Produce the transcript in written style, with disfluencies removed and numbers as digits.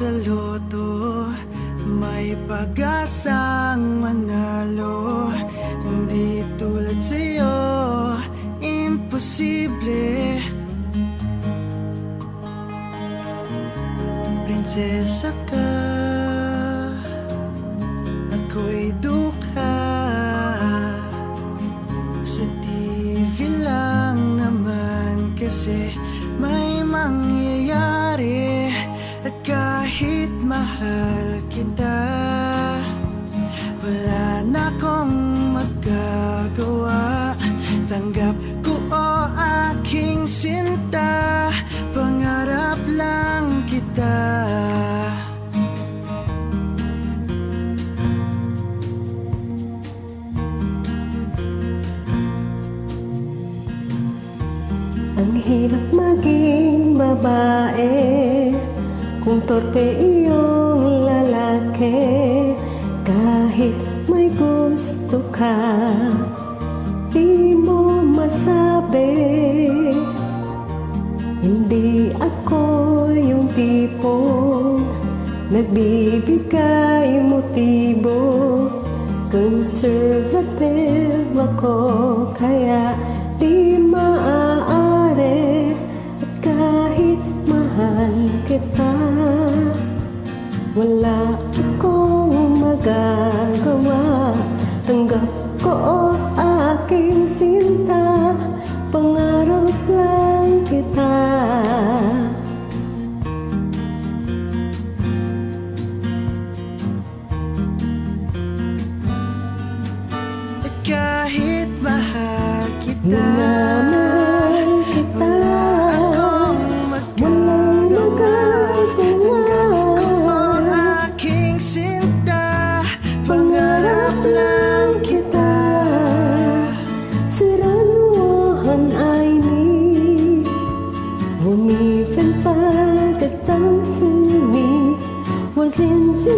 sa loto, may pag-asang manalo. Hindi tulad sa'yo, imposible. Prinsesa ka, ako'y dukha. Sa TV lang naman kasi may mangyayari. At kahit mahal kita, wala na akong magagawa. Tanggap ko o aking sinta, pangarap lang kita. Ang hirap maging babae kung torpe iyong lalaki. Kahit may gusto ka, di mo masabi. Hindi ako yung tipong nagbibigay motibo. Conservative ako, kaya di maaari. At kahit mahal kita, wala akong magagawa. Tanggap ko o aking sinta, pangarap lang kita. Kahit mahal kita, minamahal kita, wala akong magagawa. Tanggap ko ang aking sinta, pangarap lang kita. 虽然我很爱你，我迷分发的相思你，我渐渐